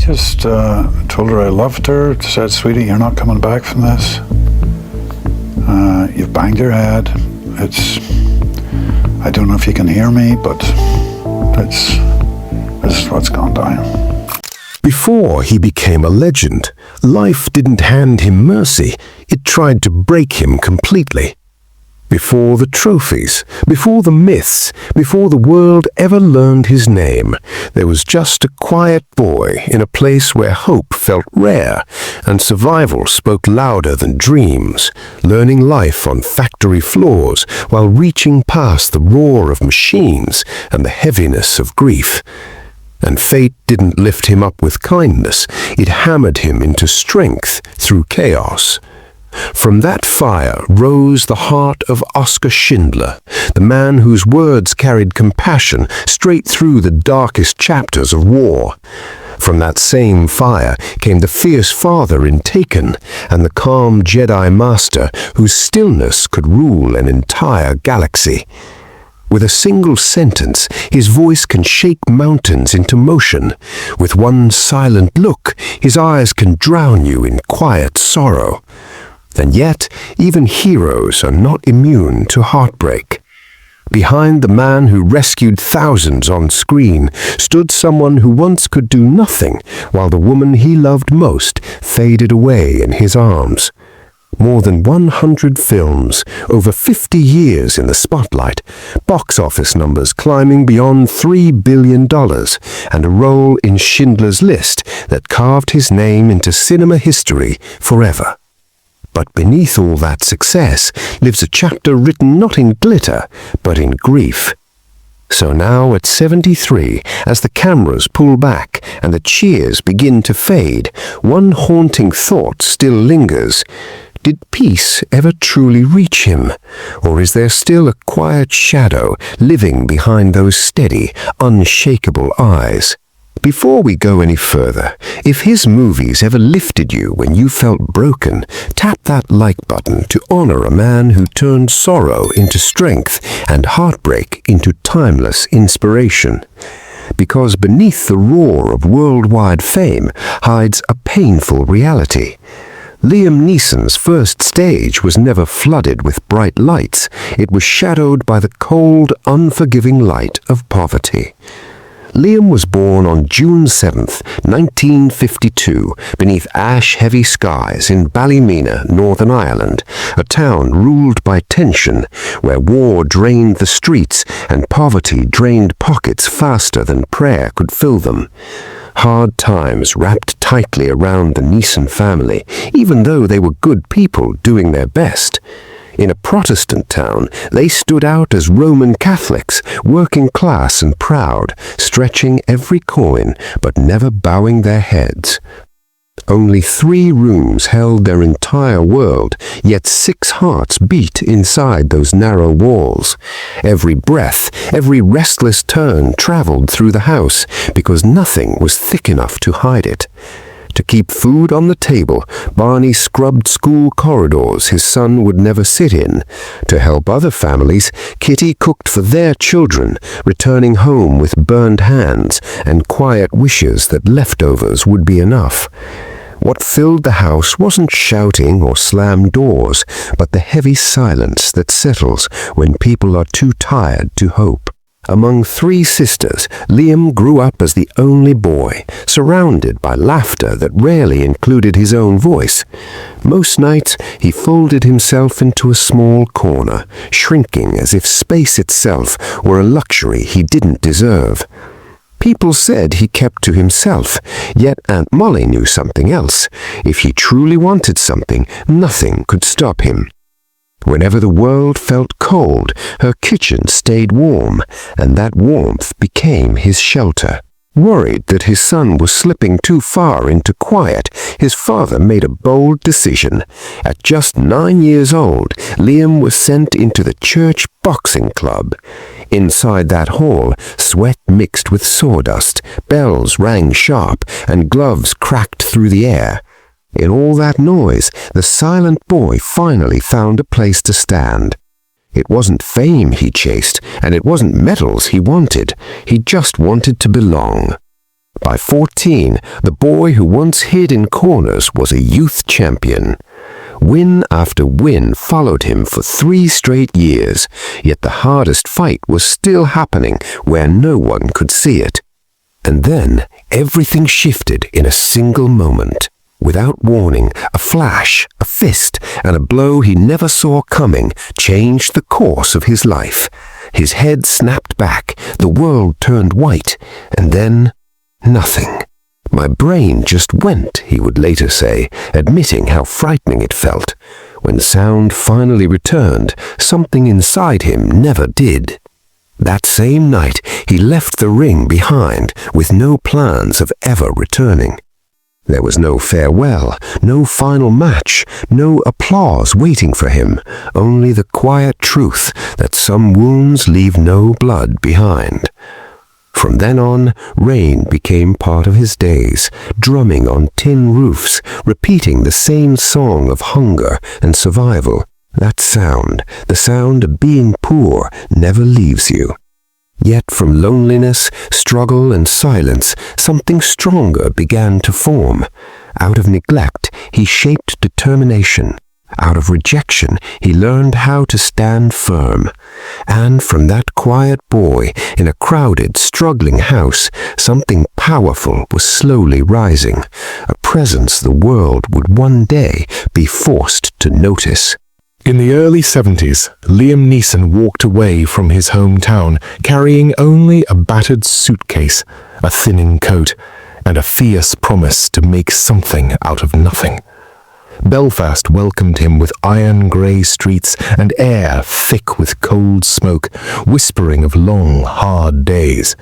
just told her I loved her, said, sweetie, you're not coming back from this. You've banged your head. I don't know if you can hear me, but this is what's gone down. Before he became a legend, life didn't hand him mercy. It tried to break him completely. Before the trophies, before the myths, before the world ever learned his name, there was just a quiet boy in a place where hope felt rare and survival spoke louder than dreams, learning life on factory floors while reaching past the roar of machines and the heaviness of grief. And fate didn't lift him up with kindness, it hammered him into strength through chaos. From that fire rose the heart of Oskar Schindler, the man whose words carried compassion straight through the darkest chapters of war. From that same fire came the fierce father in Taken and the calm Jedi master whose stillness could rule an entire galaxy. With a single sentence, his voice can shake mountains into motion. With one silent look, his eyes can drown you in quiet sorrow. And yet, even heroes are not immune to heartbreak. Behind the man who rescued thousands on screen stood someone who once could do nothing, while the woman he loved most faded away in his arms. More than 100 films, over 50 years in the spotlight, box office numbers climbing beyond $3 billion, and a role in Schindler's List that carved his name into cinema history forever. But beneath all that success lives a chapter written not in glitter, but in grief. So now at 73, as the cameras pull back and the cheers begin to fade, one haunting thought still lingers. Did peace ever truly reach him? Or is there still a quiet shadow living behind those steady, unshakable eyes? Before we go any further, if his movies ever lifted you when you felt broken, tap that like button to honor a man who turned sorrow into strength and heartbreak into timeless inspiration. Because beneath the roar of worldwide fame hides a painful reality. Liam Neeson's first stage was never flooded with bright lights. It was shadowed by the cold, unforgiving light of poverty. Liam was born on June 7, 1952, beneath ash-heavy skies in Ballymena, Northern Ireland, a town ruled by tension, where war drained the streets and poverty drained pockets faster than prayer could fill them. Hard times wrapped tightly around the Neeson family, even though they were good people doing their best. In a Protestant town, they stood out as Roman Catholics, working class and proud, stretching every coin but never bowing their heads. Only 3 rooms held their entire world, yet 6 hearts beat inside those narrow walls. Every breath, every restless turn traveled through the house because nothing was thick enough to hide it. To keep food on the table, Barney scrubbed school corridors his son would never sit in. To help other families, Kitty cooked for their children, returning home with burned hands and quiet wishes that leftovers would be enough. What filled the house wasn't shouting or slammed doors, but the heavy silence that settles when people are too tired to hope. Among 3 sisters, Liam grew up as the only boy, surrounded by laughter that rarely included his own voice. Most nights, he folded himself into a small corner, shrinking as if space itself were a luxury he didn't deserve. People said he kept to himself, yet Aunt Molly knew something else. If he truly wanted something, nothing could stop him. Whenever the world felt cold, her kitchen stayed warm, and that warmth became his shelter. Worried that his son was slipping too far into quiet, his father made a bold decision. At just 9 years old, Liam was sent into the church boxing club. Inside that hall, sweat mixed with sawdust, bells rang sharp, and gloves cracked through the air. In all that noise, the silent boy finally found a place to stand. It wasn't fame he chased, and it wasn't medals he wanted. He just wanted to belong. By 14, the boy who once hid in corners was a youth champion. Win after win followed him for 3 straight years, yet the hardest fight was still happening where no one could see it. And then everything shifted in a single moment. Without warning, a flash, a fist, and a blow he never saw coming changed the course of his life. His head snapped back, the world turned white, and then nothing. My brain just went, he would later say, admitting how frightening it felt. When sound finally returned, something inside him never did. That same night, he left the ring behind with no plans of ever returning. There was no farewell, no final match, no applause waiting for him, only the quiet truth that some wounds leave no blood behind. From then on, rain became part of his days, drumming on tin roofs, repeating the same song of hunger and survival. That sound, the sound of being poor, never leaves you. Yet from loneliness, struggle, and silence, something stronger began to form. Out of neglect, he shaped determination. Out of rejection, he learned how to stand firm. And from that quiet boy in a crowded, struggling house, something powerful was slowly rising, a presence the world would one day be forced to notice. In the early 70s, Liam Neeson walked away from his hometown carrying only a battered suitcase, a thinning coat, and a fierce promise to make something out of nothing. Belfast welcomed him with iron-grey streets and air thick with cold smoke, whispering of long, hard days.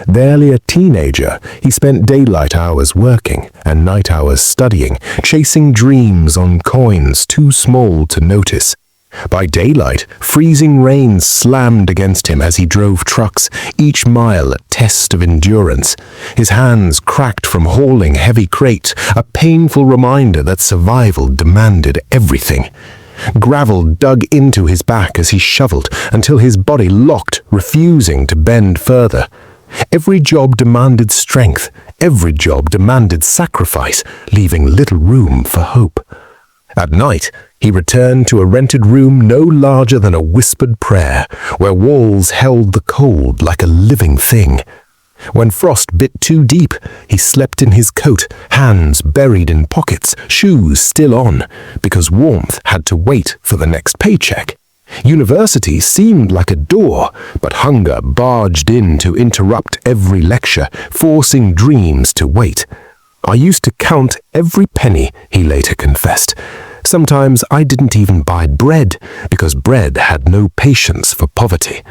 Barely a teenager, he spent daylight hours working and night hours studying, chasing dreams on coins too small to notice. By daylight, freezing rain slammed against him as he drove trucks, each mile a test of endurance. His hands cracked from hauling heavy crates, a painful reminder that survival demanded everything. Gravel dug into his back as he shoveled until his body locked, refusing to bend further. Every job demanded strength, every job demanded sacrifice, leaving little room for hope. At night, he returned to a rented room no larger than a whispered prayer, where walls held the cold like a living thing. When frost bit too deep, he slept in his coat, hands buried in pockets, shoes still on, because warmth had to wait for the next paycheck. University seemed like a door, but hunger barged in to interrupt every lecture, forcing dreams to wait. I used to count every penny, he later confessed. Sometimes I didn't even buy bread, because bread had no patience for poverty.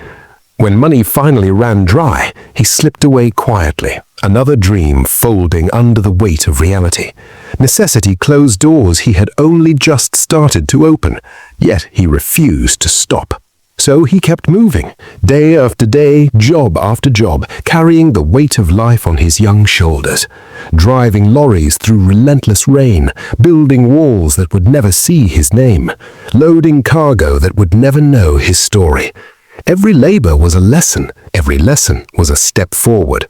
When money finally ran dry, he slipped away quietly, another dream folding under the weight of reality. Necessity closed doors he had only just started to open, yet he refused to stop. So he kept moving, day after day, job after job, carrying the weight of life on his young shoulders, driving lorries through relentless rain, building walls that would never see his name, loading cargo that would never know his story. Every labor was a lesson, every lesson was a step forward.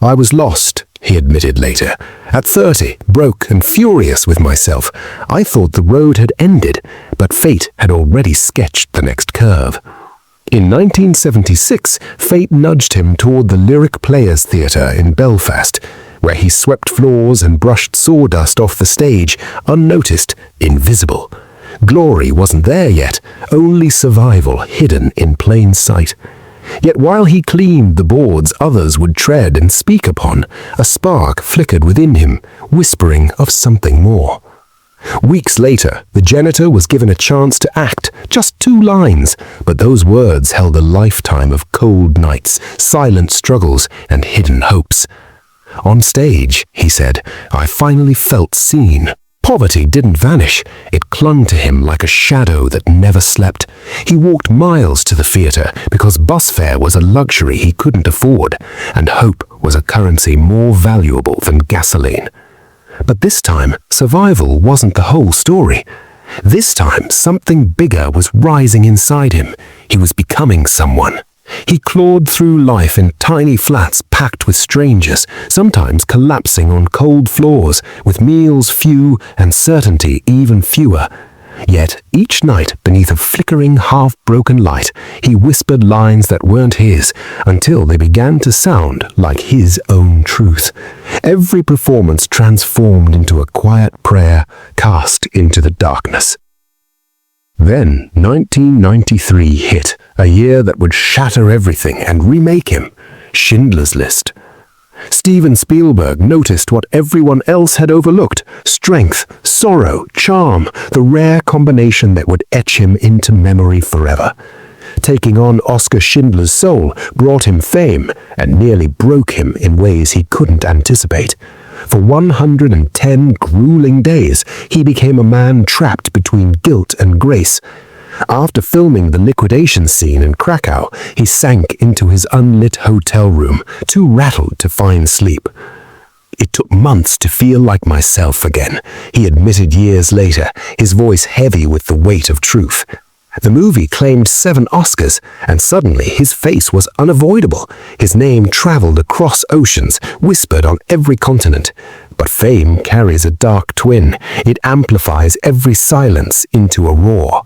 I was lost, he admitted later. At 30, broke and furious with myself, I thought the road had ended, but fate had already sketched the next curve. In 1976, fate nudged him toward the Lyric Players Theatre in Belfast, where he swept floors and brushed sawdust off the stage, unnoticed, invisible. Glory wasn't there yet, only survival hidden in plain sight. Yet while he cleaned the boards others would tread and speak upon, a spark flickered within him, whispering of something more. Weeks later, the janitor was given a chance to act, just 2 lines, but those words held a lifetime of cold nights, silent struggles, and hidden hopes. On stage, he said, I finally felt seen. Poverty didn't vanish. It clung to him like a shadow that never slept. He walked miles to the theatre because bus fare was a luxury he couldn't afford, and hope was a currency more valuable than gasoline. But this time, survival wasn't the whole story. This time, something bigger was rising inside him. He was becoming someone. He clawed through life in tiny flats packed with strangers, sometimes collapsing on cold floors, with meals few and certainty even fewer. Yet each night, beneath a flickering, half-broken light, he whispered lines that weren't his, until they began to sound like his own truth. Every performance transformed into a quiet prayer cast into the darkness. Then 1993 hit, a year that would shatter everything and remake him. Schindler's List. Steven Spielberg noticed what everyone else had overlooked: strength, sorrow, charm, the rare combination that would etch him into memory forever. Taking on Oskar Schindler's soul brought him fame and nearly broke him in ways he couldn't anticipate. For 110 grueling days, he became a man trapped between guilt and grace. After filming the liquidation scene in Krakow, he sank into his unlit hotel room, too rattled to find sleep. "It took months to feel like myself again," he admitted years later, his voice heavy with the weight of truth. The movie claimed 7 Oscars, and suddenly his face was unavoidable. His name traveled across oceans, whispered on every continent. But fame carries a dark twin. It amplifies every silence into a roar.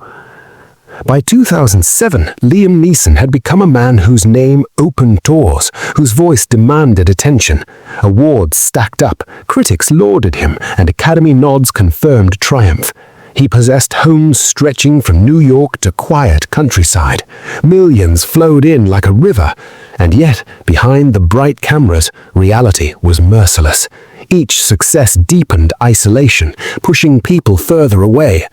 By 2007, Liam Neeson had become a man whose name opened doors, whose voice demanded attention. Awards stacked up, critics lauded him, and Academy nods confirmed triumph. He possessed homes stretching from New York to quiet countryside. Millions flowed in like a river, and yet, behind the bright cameras, reality was merciless. Each success deepened isolation, pushing people further away.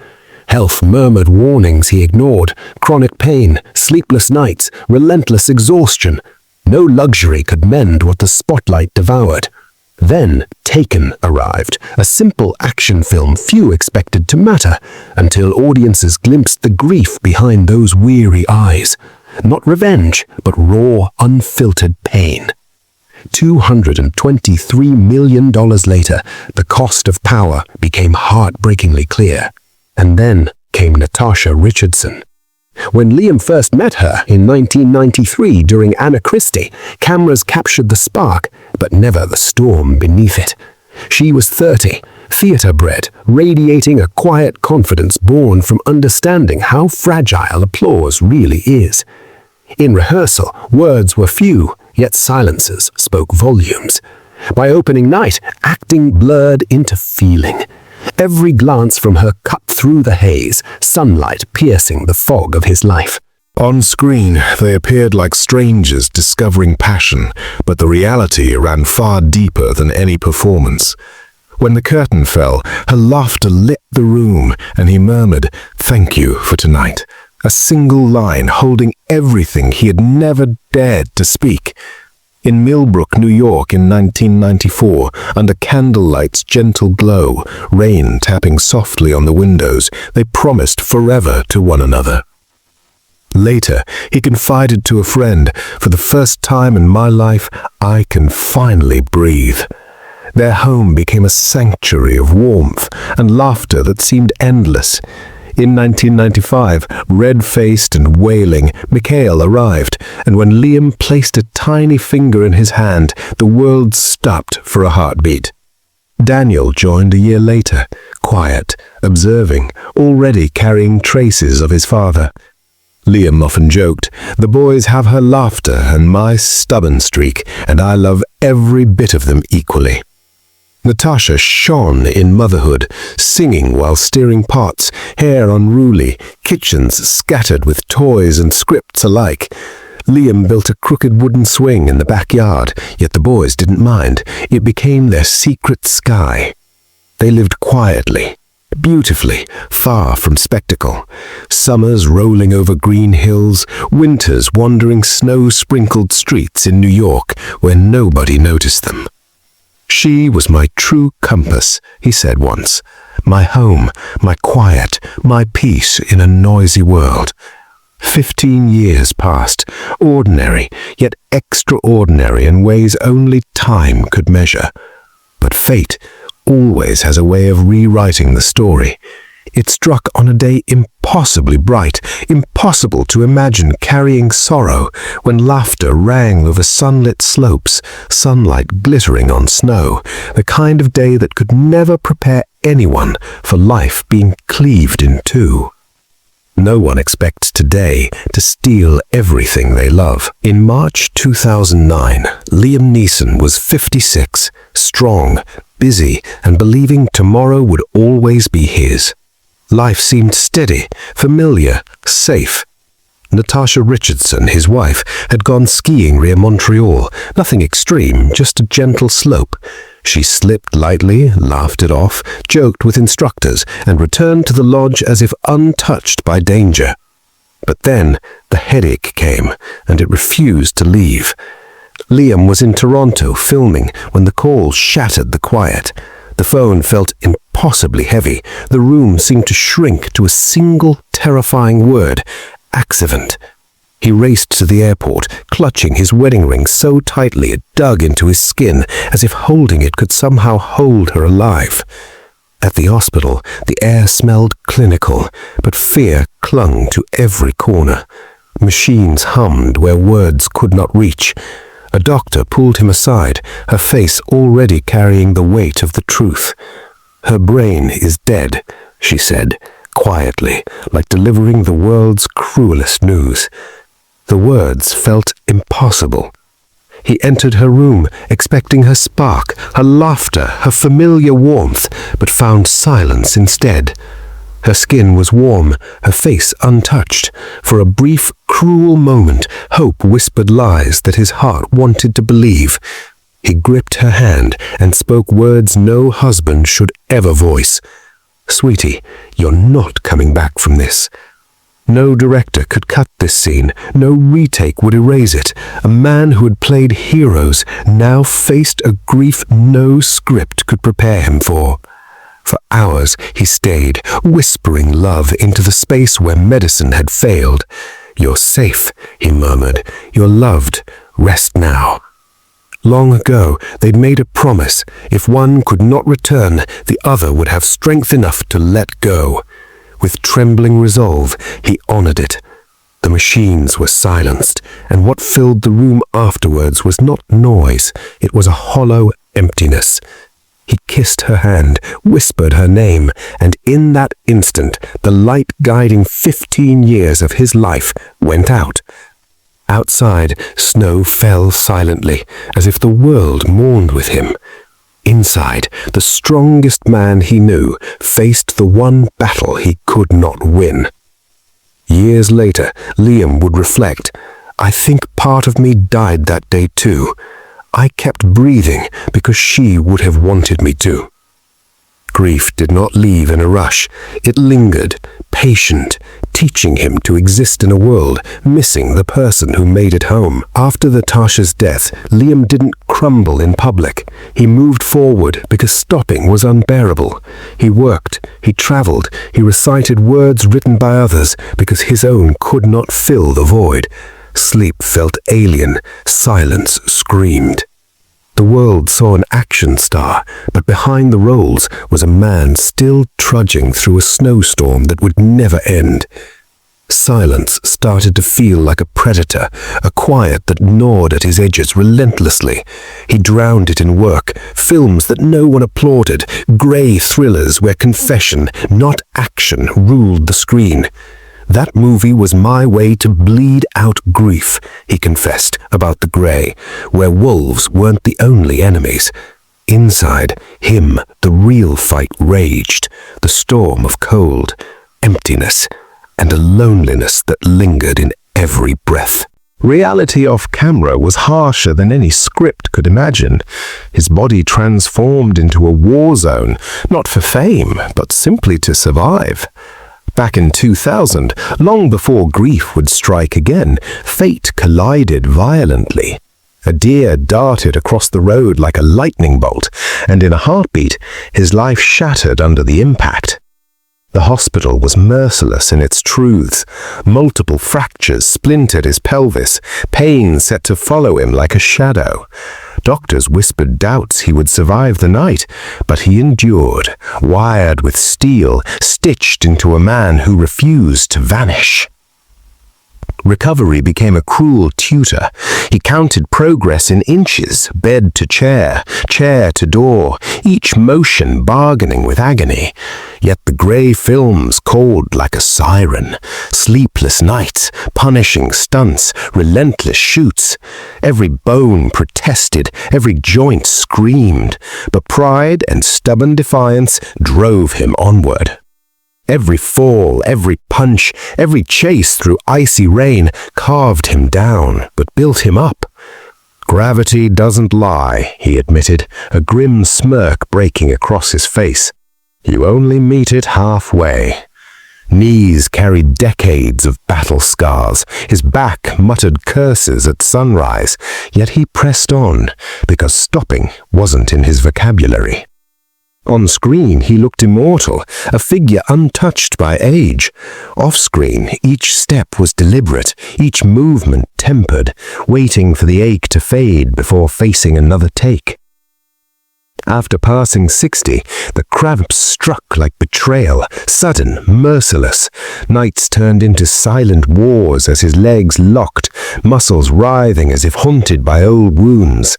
Health murmured warnings he ignored: chronic pain, sleepless nights, relentless exhaustion. No luxury could mend what the spotlight devoured. Then Taken arrived, a simple action film few expected to matter, until audiences glimpsed the grief behind those weary eyes. Not revenge, but raw, unfiltered pain. $223 million later, the cost of power became heartbreakingly clear. And then came Natasha Richardson. When Liam first met her in 1993 during Anna Christie, cameras captured the spark, but never the storm beneath it. She was 30, theatre-bred, radiating a quiet confidence born from understanding how fragile applause really is. In rehearsal, words were few, yet silences spoke volumes. By opening night, acting blurred into feeling. Every glance from her cut through the haze, sunlight piercing the fog of his life. On screen, they appeared like strangers discovering passion, but the reality ran far deeper than any performance. When the curtain fell, her laughter lit the room, and he murmured, "Thank you for tonight." A single line holding everything he had never dared to speak. In Millbrook, New York in 1994, under candlelight's gentle glow, rain tapping softly on the windows, they promised forever to one another. Later, he confided to a friend, "For the first time in my life, I can finally breathe." Their home became a sanctuary of warmth and laughter that seemed endless. In 1995, red-faced and wailing, Mikhail arrived, and when Liam placed a tiny finger in his hand, the world stopped for a heartbeat. Daniel joined a year later, quiet, observing, already carrying traces of his father. Liam often joked, "The boys have her laughter and my stubborn streak, and I love every bit of them equally." Natasha shone in motherhood, singing while steering pots, hair unruly, kitchens scattered with toys and scripts alike. Liam built a crooked wooden swing in the backyard, yet the boys didn't mind. It became their secret sky. They lived quietly, beautifully, far from spectacle. Summers rolling over green hills, winters wandering snow-sprinkled streets in New York where nobody noticed them. "She was my true compass," he said once. "My home, my quiet, my peace in a noisy world." 15 years passed, ordinary, yet extraordinary in ways only time could measure. But fate always has a way of rewriting the story. It struck on a day impossibly bright, impossible to imagine carrying sorrow, when laughter rang over sunlit slopes, sunlight glittering on snow, the kind of day that could never prepare anyone for life being cleaved in two. No one expects today to steal everything they love. In March 2009, Liam Neeson was 56, strong, busy, and believing tomorrow would always be his. Life seemed steady, familiar, safe. Natasha Richardson, his wife, had gone skiing near Montreal. Nothing extreme, just a gentle slope. She slipped lightly, laughed it off, joked with instructors, and returned to the lodge as if untouched by danger. But then the headache came, and it refused to leave. Liam was in Toronto filming when the call shattered the quiet. The phone felt impossibly heavy. The room seemed to shrink to a single terrifying word: accident. He raced to the airport, clutching his wedding ring so tightly it dug into his skin, as if holding it could somehow hold her alive. At the hospital, the air smelled clinical, but fear clung to every corner. Machines hummed where words could not reach. A doctor pulled him aside, her face already carrying the weight of the truth. "Her brain is dead," she said, quietly, like delivering the world's cruelest news. The words felt impossible. He entered her room, expecting her spark, her laughter, her familiar warmth, but found silence instead. Her skin was warm, her face untouched. For a brief, cruel moment, hope whispered lies that his heart wanted to believe. He gripped her hand and spoke words no husband should ever voice. "Sweetie, you're not coming back from this." No director could cut this scene. No retake would erase it. A man who had played heroes now faced a grief no script could prepare him for. For hours he stayed, whispering love into the space where medicine had failed. "You're safe," he murmured. "You're loved. Rest now." Long ago, they'd made a promise. If one could not return, the other would have strength enough to let go. With trembling resolve, he honored it. The machines were silenced, and what filled the room afterwards was not noise. It was a hollow emptiness. He kissed her hand, whispered her name, and in that instant, the light guiding 15 years of his life went out. Outside, snow fell silently, as if the world mourned with him. Inside, the strongest man he knew faced the one battle he could not win. Years later, Liam would reflect, "I think part of me died that day too. I kept breathing because she would have wanted me to." Grief did not leave in a rush. It lingered, patient, teaching him to exist in a world missing the person who made it home. After Natasha's death, Liam didn't crumble in public. He moved forward because stopping was unbearable. He worked, he traveled, he recited words written by others because his own could not fill the void. Sleep felt alien, silence screamed. The world saw an action star, but behind the roles was a man still trudging through a snowstorm that would never end. Silence started to feel like a predator, a quiet that gnawed at his edges relentlessly. He drowned it in work, films that no one applauded, grey thrillers where confession, not action, ruled the screen. "That movie was my way to bleed out grief," he confessed about the grey, where wolves weren't the only enemies. Inside him, the real fight raged, the storm of cold, emptiness, and a loneliness that lingered in every breath. Reality off camera was harsher than any script could imagine. His body transformed into a war zone, not for fame, but simply to survive. Back in 2000, long before grief would strike again, fate collided violently. A deer darted across the road like a lightning bolt, and in a heartbeat, his life shattered under the impact. The hospital was merciless in its truths. Multiple fractures splintered his pelvis, pain set to follow him like a shadow. Doctors whispered doubts he would survive the night, but he endured, wired with steel, stitched into a man who refused to vanish. Recovery became a cruel tutor. He counted progress in inches, bed to chair to door, each motion bargaining with agony. Yet the grey films called like a siren. Sleepless nights, punishing stunts, relentless shoots. Every bone protested, every joint screamed, but pride and stubborn defiance drove him onward. Every fall, every punch, every chase through icy rain carved him down, but built him up. Gravity doesn't lie, he admitted, a grim smirk breaking across his face. You only meet it halfway. Knees carried decades of battle scars. His back muttered curses at sunrise, yet he pressed on, because stopping wasn't in his vocabulary. On screen, he looked immortal, a figure untouched by age. Off-screen, each step was deliberate, each movement tempered, waiting for the ache to fade before facing another take. After passing 60, the cramps struck like betrayal, sudden, merciless. Nights turned into silent wars as his legs locked, muscles writhing as if haunted by old wounds.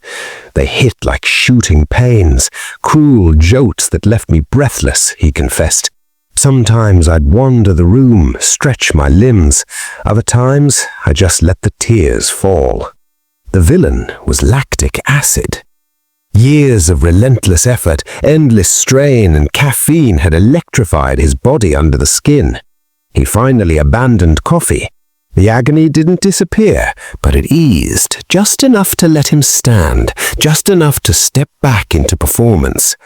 They hit like shooting pains, cruel jolts that left me breathless, he confessed. Sometimes I'd wander the room, stretch my limbs. Other times, I just let the tears fall. The villain was lactic acid. Years of relentless effort, endless strain, and caffeine had electrified his body under the skin. He finally abandoned coffee. The agony didn't disappear, but it eased, just enough to let him stand, just enough to step back into performance.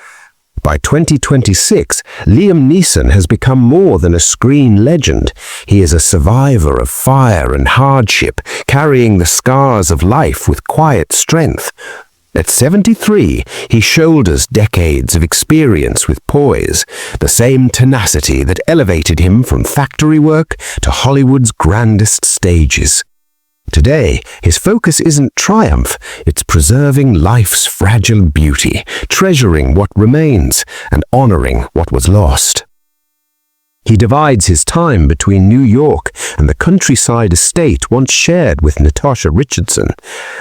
By 2026, Liam Neeson has become more than a screen legend. He is a survivor of fire and hardship, carrying the scars of life with quiet strength. At 73, he shoulders decades of experience with poise, the same tenacity that elevated him from factory work to Hollywood's grandest stages. Today, his focus isn't triumph, it's preserving life's fragile beauty, treasuring what remains, and honoring what was lost. He divides his time between New York and the countryside estate once shared with Natasha Richardson.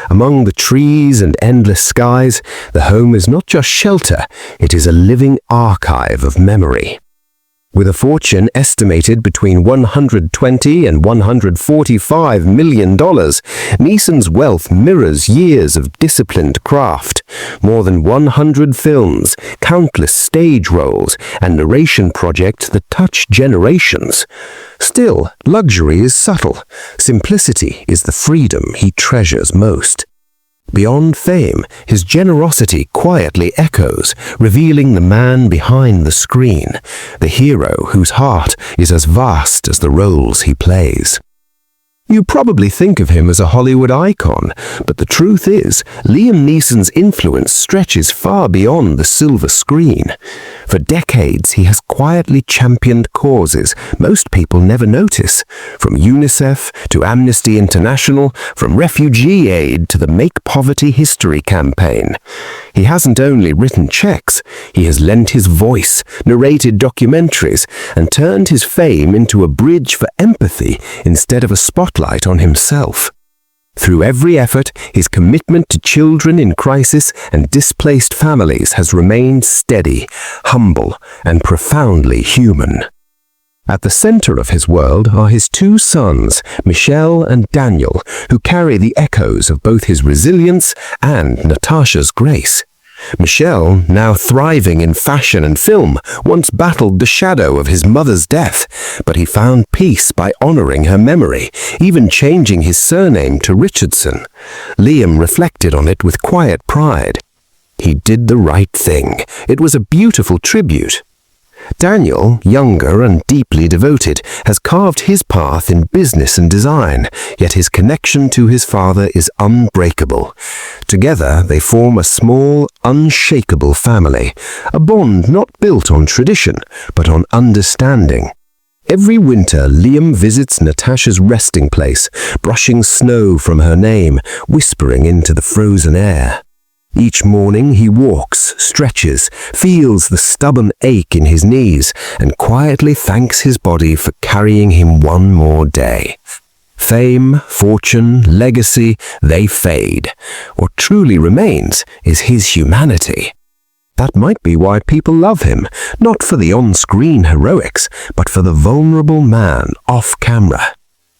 Among the trees and endless skies, the home is not just shelter, it is a living archive of memory. With a fortune estimated between $120 and $145 million, Neeson's wealth mirrors years of disciplined craft. More than 100 films, countless stage roles, and narration projects that touch generations. Still, luxury is subtle. Simplicity is the freedom he treasures most. Beyond fame, his generosity quietly echoes, revealing the man behind the screen, the hero whose heart is as vast as the roles he plays. You probably think of him as a Hollywood icon, but the truth is, Liam Neeson's influence stretches far beyond the silver screen. For decades, he has quietly championed causes most people never notice, from UNICEF to Amnesty International, from refugee aid to the Make Poverty History campaign. He hasn't only written checks, he has lent his voice, narrated documentaries, and turned his fame into a bridge for empathy instead of a spotlight on himself. Through every effort, his commitment to children in crisis and displaced families has remained steady, humble, and profoundly human. At the center of his world are his two sons, Michelle and Daniel, who carry the echoes of both his resilience and Natasha's grace. Michelle, now thriving in fashion and film, once battled the shadow of his mother's death, but he found peace by honoring her memory, even changing his surname to Richardson. Liam reflected on it with quiet pride. He did the right thing. It was a beautiful tribute. Daniel, younger and deeply devoted, has carved his path in business and design, yet his connection to his father is unbreakable. Together, they form a small, unshakable family, a bond not built on tradition, but on understanding. Every winter, Liam visits Natasha's resting place, brushing snow from her name, whispering into the frozen air. Each morning he walks, stretches, feels the stubborn ache in his knees, and quietly thanks his body for carrying him one more day. Fame, fortune, legacy, they fade. What truly remains is his humanity. That might be why people love him, not for the on-screen heroics, but for the vulnerable man off-camera.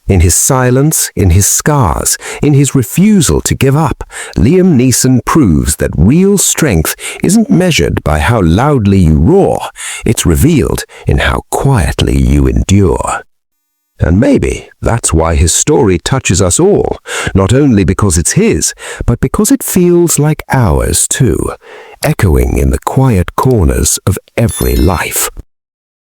In his silence, in his scars, in his refusal to give up, Liam Neeson proves that real strength isn't measured by how loudly you roar, it's revealed in how quietly you endure. And maybe that's why his story touches us all, not only because it's his, but because it feels like ours too, echoing in the quiet corners of every life.